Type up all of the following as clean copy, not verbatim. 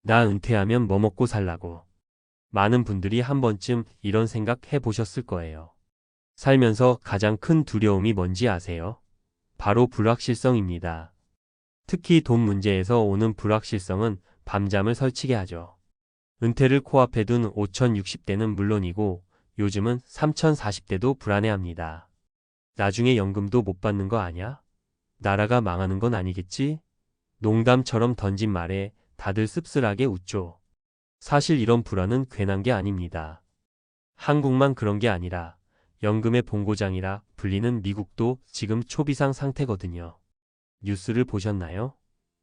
나 은퇴하면 뭐 먹고 살라고. 많은 분들이 한 번쯤 이런 생각 해보셨을 거예요. 살면서 가장 큰 두려움이 뭔지 아세요? 바로 불확실성입니다. 특히 돈 문제에서 오는 불확실성은 밤잠을 설치게 하죠. 은퇴를 코앞에 둔 5060대는 물론이고 요즘은 3040대도 불안해합니다. 나중에 연금도 못 받는 거 아냐? 나라가 망하는 건 아니겠지? 농담처럼 던진 말에 다들 씁쓸하게 웃죠. 사실 이런 불안은 괜한 게 아닙니다. 한국만 그런 게 아니라 연금의 본고장이라 불리는 미국도 지금 초비상 상태거든요. 뉴스를 보셨나요?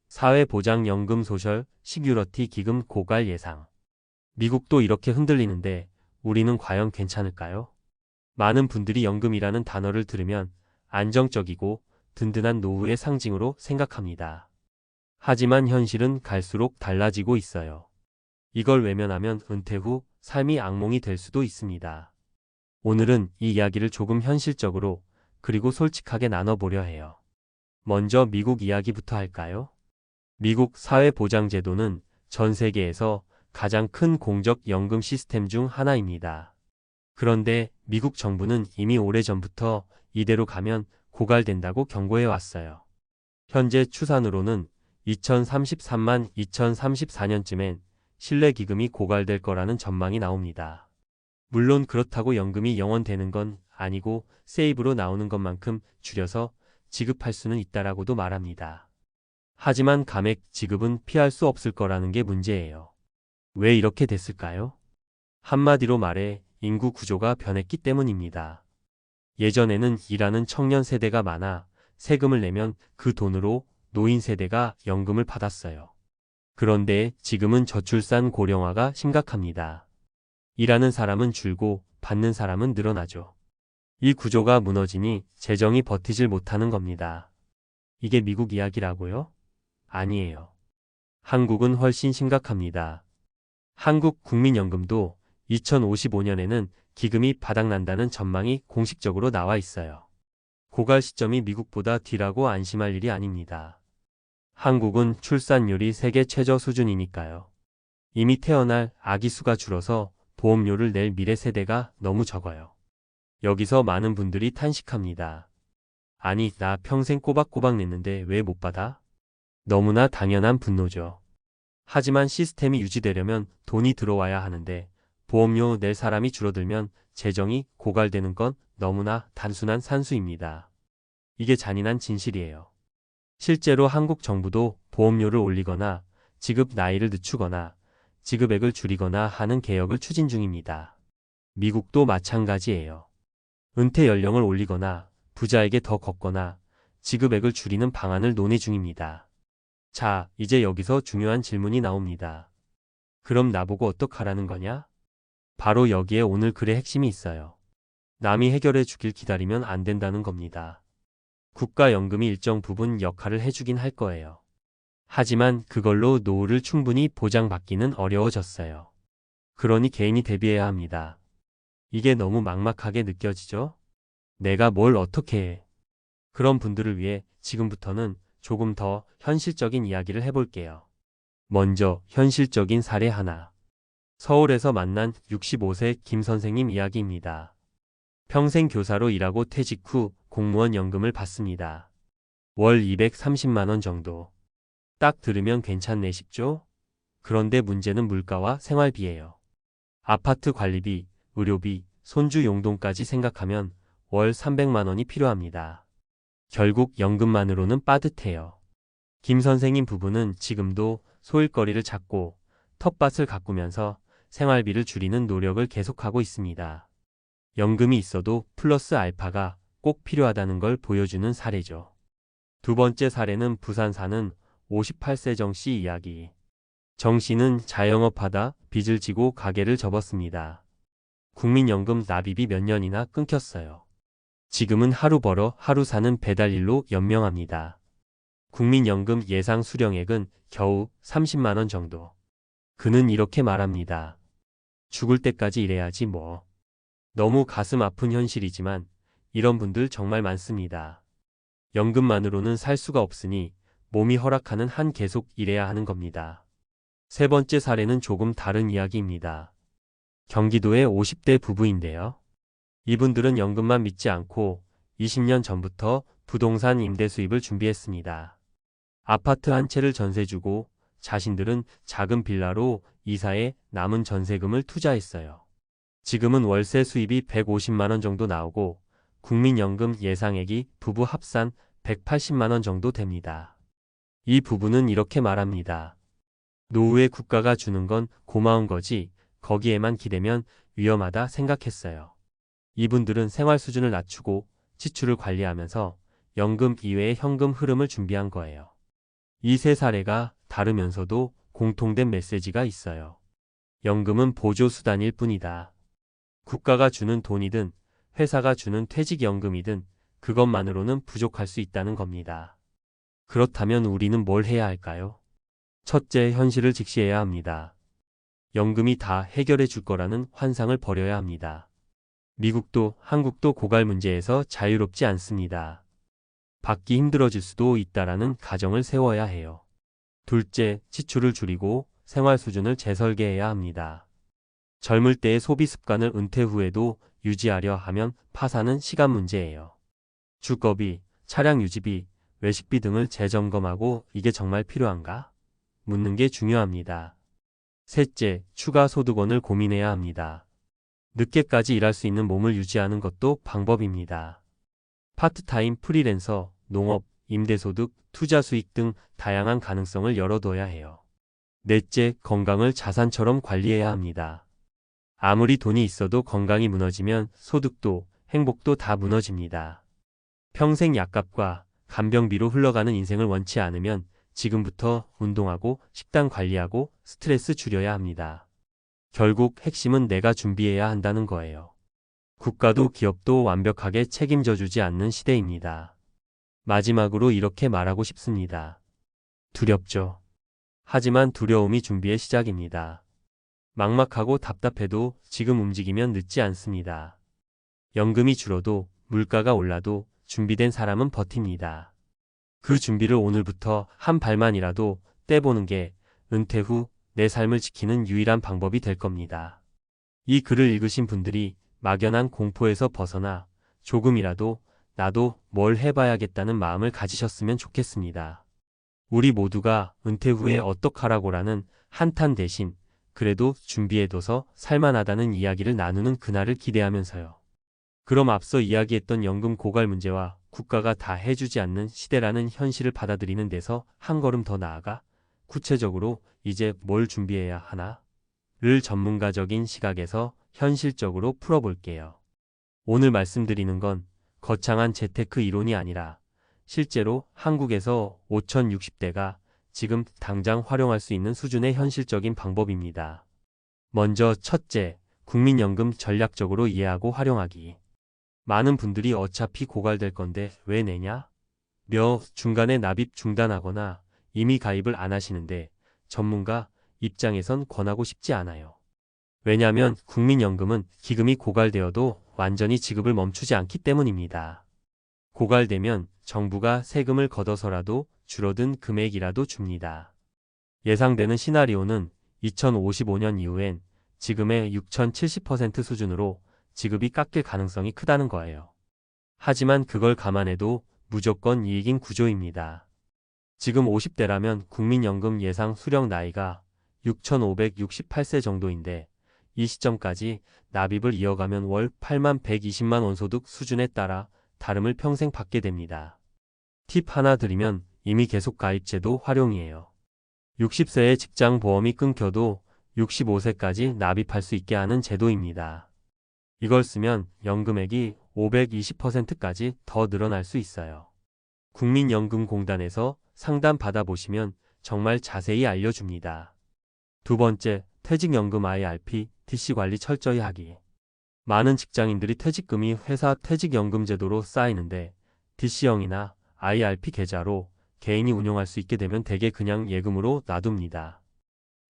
사회보장연금 소셜 시큐리티 기금 고갈 예상. 미국도 이렇게 흔들리는데 우리는 과연 괜찮을까요? 많은 분들이 연금이라는 단어를 들으면 안정적이고 든든한 노후의 상징으로 생각합니다. 하지만 현실은 갈수록 달라지고 있어요. 이걸 외면하면 은퇴 후 삶이 악몽이 될 수도 있습니다. 오늘은 이 이야기를 조금 현실적으로 그리고 솔직하게 나눠보려 해요. 먼저 미국 이야기부터 할까요? 미국 사회보장제도는 전 세계에서 가장 큰 공적 연금 시스템 중 하나입니다. 그런데 미국 정부는 이미 오래전부터 이대로 가면 고갈된다고 경고해 왔어요. 현재 추산으로는 2034년쯤엔 신뢰기금이 고갈될 거라는 전망이 나옵니다. 물론 그렇다고 연금이 영원되는 건 아니고 세이브로 나오는 것만큼 줄여서 지급할 수는 있다라고도 말합니다. 하지만 감액 지급은 피할 수 없을 거라는 게 문제예요. 왜 이렇게 됐을까요? 한마디로 말해 인구 구조가 변했기 때문입니다. 예전에는 일하는 청년 세대가 많아 세금을 내면 그 돈으로 노인 세대가 연금을 받았어요. 그런데 지금은 저출산 고령화가 심각합니다. 일하는 사람은 줄고 받는 사람은 늘어나죠. 이 구조가 무너지니 재정이 버티질 못하는 겁니다. 이게 미국 이야기라고요? 아니에요. 한국은 훨씬 심각합니다. 한국 국민연금도 2055년에는 기금이 바닥난다는 전망이 공식적으로 나와 있어요. 고갈 시점이 미국보다 뒤라고 안심할 일이 아닙니다. 한국은 출산율이 세계 최저 수준이니까요. 이미 태어날 아기 수가 줄어서 보험료를 낼 미래 세대가 너무 적어요. 여기서 많은 분들이 탄식합니다. 아니, 나 평생 꼬박꼬박 냈는데 왜 못 받아? 너무나 당연한 분노죠. 하지만 시스템이 유지되려면 돈이 들어와야 하는데 보험료 낼 사람이 줄어들면 재정이 고갈되는 건 너무나 단순한 산수입니다. 이게 잔인한 진실이에요. 실제로 한국 정부도 보험료를 올리거나 지급 나이를 늦추거나 지급액을 줄이거나 하는 개혁을 추진 중입니다. 미국도 마찬가지예요. 은퇴 연령을 올리거나 부자에게 더 걷거나 지급액을 줄이는 방안을 논의 중입니다. 자, 이제 여기서 중요한 질문이 나옵니다. 그럼 나보고 어떡하라는 거냐? 바로 여기에 오늘 글의 핵심이 있어요. 남이 해결해 주길 기다리면 안 된다는 겁니다. 국가연금이 일정 부분 역할을 해주긴 할 거예요. 하지만 그걸로 노후를 충분히 보장받기는 어려워졌어요. 그러니 개인이 대비해야 합니다. 이게 너무 막막하게 느껴지죠? 내가 뭘 어떻게 해? 그런 분들을 위해 지금부터는 조금 더 현실적인 이야기를 해볼게요. 먼저 현실적인 사례 하나. 서울에서 만난 65세 김 선생님 이야기입니다. 평생 교사로 일하고 퇴직 후 공무원 연금을 받습니다. 월 230만 원 정도. 딱 들으면 괜찮네 싶죠? 그런데 문제는 물가와 생활비예요. 아파트 관리비, 의료비, 손주 용돈까지 생각하면 월 300만 원이 필요합니다. 결국 연금만으로는 빠듯해요. 김 선생님 부부는 지금도 소일거리를 찾고 텃밭을 가꾸면서 생활비를 줄이는 노력을 계속하고 있습니다. 연금이 있어도 플러스 알파가 꼭 필요하다는 걸 보여주는 사례죠. 두 번째 사례는 부산 사는 58세 정 씨 이야기. 정 씨는 자영업하다 빚을 지고 가게를 접었습니다. 국민연금 납입이 몇 년이나 끊겼어요. 지금은 하루 벌어 하루 사는 배달일로 연명합니다. 국민연금 예상 수령액은 겨우 30만 원 정도. 그는 이렇게 말합니다. 죽을 때까지 일해야지 뭐. 너무 가슴 아픈 현실이지만 이런 분들 정말 많습니다. 연금만으로는 살 수가 없으니 몸이 허락하는 한 계속 일해야 하는 겁니다. 세 번째 사례는 조금 다른 이야기입니다. 경기도의 50대 부부인데요. 이분들은 연금만 믿지 않고 20년 전부터 부동산 임대 수입을 준비했습니다. 아파트 한 채를 전세 주고 자신들은 작은 빌라로 이사해 남은 전세금을 투자했어요. 지금은 월세 수입이 150만 원 정도 나오고 국민연금 예상액이 부부 합산 180만 원 정도 됩니다. 이 부부는 이렇게 말합니다. 노후에 국가가 주는 건 고마운 거지 거기에만 기대면 위험하다 생각했어요. 이분들은 생활 수준을 낮추고 지출을 관리하면서 연금 이외의 현금 흐름을 준비한 거예요. 이 세 사례가 다르면서도 공통된 메시지가 있어요. 연금은 보조 수단일 뿐이다. 국가가 주는 돈이든 회사가 주는 퇴직연금이든 그것만으로는 부족할 수 있다는 겁니다. 그렇다면 우리는 뭘 해야 할까요? 첫째, 현실을 직시해야 합니다. 연금이 다 해결해 줄 거라는 환상을 버려야 합니다. 미국도 한국도 고갈 문제에서 자유롭지 않습니다. 받기 힘들어질 수도 있다라는 가정을 세워야 해요. 둘째, 지출을 줄이고 생활 수준을 재설계해야 합니다. 젊을 때의 소비 습관을 은퇴 후에도 유지하려 하면 파산은 시간 문제예요. 주거비, 차량 유지비, 외식비 등을 재점검하고 이게 정말 필요한가? 묻는 게 중요합니다. 셋째, 추가 소득원을 고민해야 합니다. 늦게까지 일할 수 있는 몸을 유지하는 것도 방법입니다. 파트타임, 프리랜서, 농업, 임대소득, 투자 수익 등 다양한 가능성을 열어둬야 해요. 넷째, 건강을 자산처럼 관리해야 합니다. 아무리 돈이 있어도 건강이 무너지면 소득도 행복도 다 무너집니다. 평생 약값과 간병비로 흘러가는 인생을 원치 않으면 지금부터 운동하고 식단 관리하고 스트레스 줄여야 합니다. 결국 핵심은 내가 준비해야 한다는 거예요. 국가도 기업도 완벽하게 책임져 주지 않는 시대입니다. 마지막으로 이렇게 말하고 싶습니다. 두렵죠. 하지만 두려움이 준비의 시작입니다. 막막하고 답답해도 지금 움직이면 늦지 않습니다. 연금이 줄어도 물가가 올라도 준비된 사람은 버팁니다. 그 준비를 오늘부터 한 발만이라도 떼보는 게 은퇴 후 내 삶을 지키는 유일한 방법이 될 겁니다. 이 글을 읽으신 분들이 막연한 공포에서 벗어나 조금이라도 나도 뭘 해봐야겠다는 마음을 가지셨으면 좋겠습니다. 우리 모두가 은퇴 후에 어떡하라고라는 한탄 대신 그래도 준비해둬서 살만하다는 이야기를 나누는 그날을 기대하면서요. 그럼 앞서 이야기했던 연금 고갈 문제와 국가가 다 해주지 않는 시대라는 현실을 받아들이는 데서 한 걸음 더 나아가 구체적으로 이제 뭘 준비해야 하나?를 전문가적인 시각에서 현실적으로 풀어볼게요. 오늘 말씀드리는 건 거창한 재테크 이론이 아니라 실제로 한국에서 5060대가 지금 당장 활용할 수 있는 수준의 현실적인 방법입니다. 먼저 첫째, 국민연금 전략적으로 이해하고 활용하기. 많은 분들이 어차피 고갈될 건데 왜 내냐? 중간에 납입 중단하거나 이미 가입을 안 하시는데 전문가 입장에선 권하고 싶지 않아요. 왜냐하면 국민연금은 기금이 고갈되어도 완전히 지급을 멈추지 않기 때문입니다. 고갈되면 정부가 세금을 걷어서라도 줄어든 금액이라도 줍니다. 예상되는 시나리오는 2055년 이후엔 지금의 6,070% 수준으로 지급이 깎일 가능성이 크다는 거예요. 하지만 그걸 감안해도 무조건 이익인 구조입니다. 지금 50대라면 국민연금 예상 수령 나이가 6,568세 정도인데 이 시점까지 납입을 이어가면 월 8만 120만 원 소득 수준에 따라 다름을 평생 받게 됩니다. 팁 하나 드리면 이미 계속 가입제도 활용이에요. 60세에 직장 보험이 끊겨도 65세까지 납입할 수 있게 하는 제도입니다. 이걸 쓰면 연금액이 520%까지 더 늘어날 수 있어요. 국민연금공단에서 상담 받아보시면 정말 자세히 알려줍니다. 두 번째, 퇴직연금 IRP, DC 관리 철저히 하기. 많은 직장인들이 퇴직금이 회사 퇴직연금 제도로 쌓이는데 DC형이나 IRP 계좌로 개인이 운용할 수 있게 되면 대개 그냥 예금으로 놔둡니다.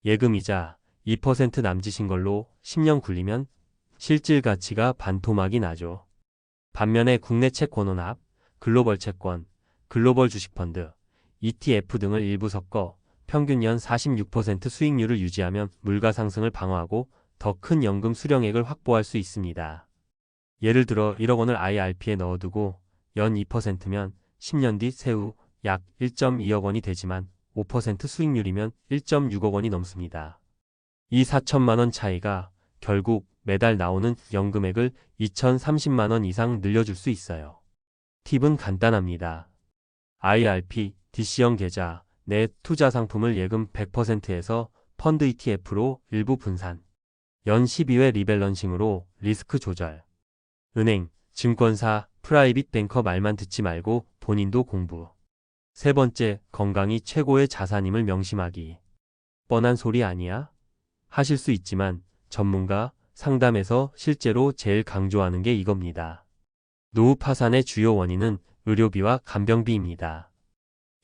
예금이자 2% 남짓인 걸로 10년 굴리면 실질 가치가 반토막이 나죠. 반면에 국내 채권원합, 글로벌 채권, 글로벌 주식펀드, ETF 등을 일부 섞어 평균 연 46% 수익률을 유지하면 물가 상승을 방어하고 더 큰 연금 수령액을 확보할 수 있습니다. 예를 들어 1억 원을 IRP에 넣어두고 연 2%면 10년 뒤 세후 약 1.2억 원이 되지만 5% 수익률이면 1.6억 원이 넘습니다. 이 4천만 원 차이가 결국 매달 나오는 연금액을 2,030만 원 이상 늘려줄 수 있어요. 팁은 간단합니다. IRP, DC형 계좌, 내 투자 상품을 예금 100%에서 펀드 ETF로 일부 분산. 연 12회 리밸런싱으로 리스크 조절. 은행, 증권사, 프라이빗 뱅커 말만 듣지 말고 본인도 공부. 세 번째, 건강이 최고의 자산임을 명심하기. 뻔한 소리 아니야? 하실 수 있지만 전문가 상담에서 실제로 제일 강조하는 게 이겁니다. 노후 파산의 주요 원인은 의료비와 간병비입니다.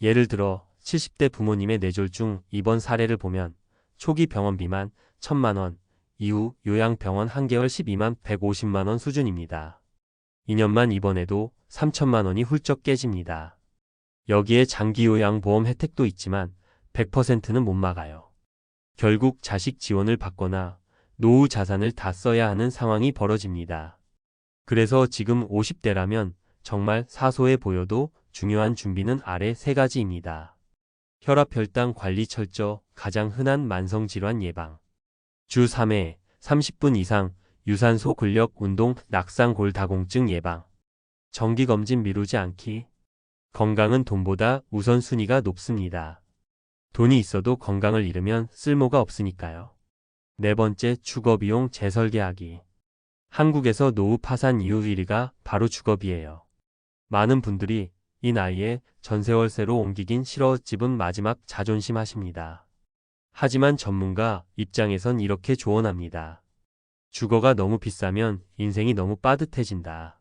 예를 들어 70대 부모님의 뇌졸중 입원 사례를 보면 초기 병원비만 1,000만 원, 이후 요양병원 1개월 12만 150만 원 수준입니다. 2년만 입원해도 3천만 원이 훌쩍 깨집니다. 여기에 장기요양보험 혜택도 있지만 100%는 못 막아요. 결국 자식 지원을 받거나 노후 자산을 다 써야 하는 상황이 벌어집니다. 그래서 지금 50대라면 정말 사소해 보여도 중요한 준비는 아래 세 가지입니다. 혈압 혈당 관리 철저, 가장 흔한 만성질환 예방. 주 3회 30분 이상 유산소 근력 운동 낙상 골다공증 예방. 정기검진 미루지 않기. 건강은 돈보다 우선순위가 높습니다. 돈이 있어도 건강을 잃으면 쓸모가 없으니까요. 네 번째, 주거비용 재설계하기. 한국에서 노후 파산 이유 1위가 바로 주거비예요. 많은 분들이 이 나이에 전세월세로 옮기긴 싫어 집은 마지막 자존심 하십니다. 하지만 전문가 입장에선 이렇게 조언합니다. 주거가 너무 비싸면 인생이 너무 빠듯해진다.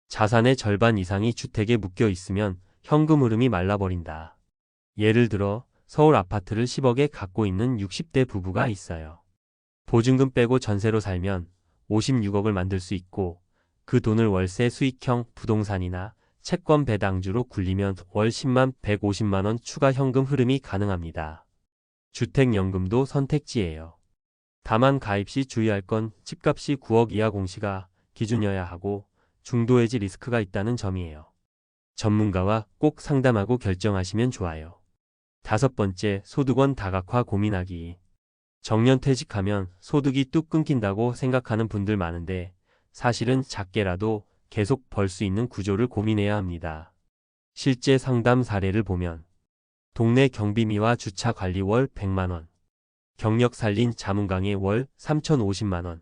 자산의 절반 이상이 주택에 묶여 있으면 현금 흐름이 말라버린다. 예를 들어 서울 아파트를 10억에 갖고 있는 60대 부부가 있어요. 보증금 빼고 전세로 살면 56억을 만들 수 있고 그 돈을 월세 수익형 부동산이나 채권 배당주로 굴리면 월 10만 150만 원 추가 현금 흐름이 가능합니다. 주택연금도 선택지예요. 다만 가입 시 주의할 건 집값이 9억 이하 공시가 기준이어야 하고 중도해지 리스크가 있다는 점이에요. 전문가와 꼭 상담하고 결정하시면 좋아요. 다섯 번째, 소득원 다각화 고민하기. 정년퇴직하면 소득이 뚝 끊긴다고 생각하는 분들 많은데 사실은 작게라도 계속 벌 수 있는 구조를 고민해야 합니다. 실제 상담 사례를 보면 동네 경비미와 주차 관리 월 100만 원, 경력 살린 자문 강의 월 3,050만 원,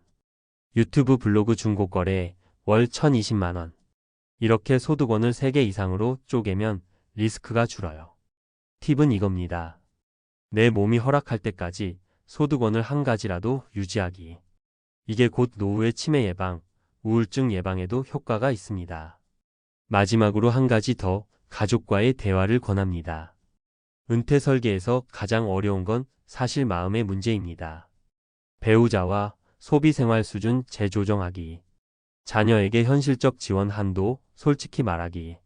유튜브 블로그 중고 거래 월 1,020만 원. 이렇게 소득원을 3개 이상으로 쪼개면 리스크가 줄어요. 팁은 이겁니다. 내 몸이 허락할 때까지 소득원을 한 가지라도 유지하기. 이게 곧 노후의 치매 예방, 우울증 예방에도 효과가 있습니다. 마지막으로 한 가지 더, 가족과의 대화를 권합니다. 은퇴 설계에서 가장 어려운 건 사실 마음의 문제입니다. 배우자와 소비 생활 수준 재조정하기. 자녀에게 현실적 지원 한도 솔직히 말하기.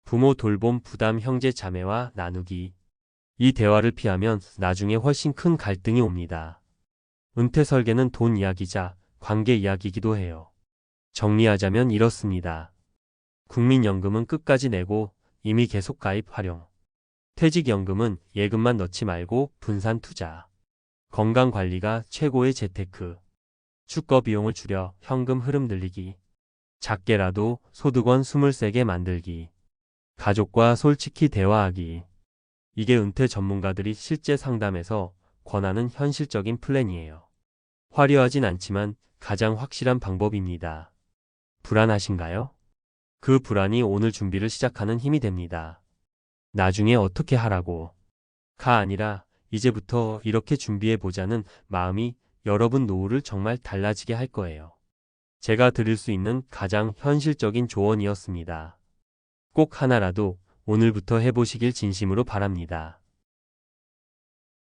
부모 돌봄 부담 형제 자매와 나누기. 이 대화를 피하면 나중에 훨씬 큰 갈등이 옵니다. 은퇴 설계는 돈 이야기자 관계 이야기이기도 해요. 정리하자면 이렇습니다. 국민연금은 끝까지 내고 이미 계속 가입 활용. 퇴직연금은 예금만 넣지 말고 분산 투자. 건강관리가 최고의 재테크. 주거 비용을 줄여 현금 흐름 늘리기. 작게라도 소득원 23개 만들기. 가족과 솔직히 대화하기. 이게 은퇴 전문가들이 실제 상담에서 권하는 현실적인 플랜이에요. 화려하진 않지만 가장 확실한 방법입니다. 불안하신가요? 그 불안이 오늘 준비를 시작하는 힘이 됩니다. 나중에 어떻게 하라고 가 아니라 이제부터 이렇게 준비해보자는 마음이 여러분 노후를 정말 달라지게 할 거예요. 제가 드릴 수 있는 가장 현실적인 조언이었습니다. 꼭 하나라도 오늘부터 해보시길 진심으로 바랍니다.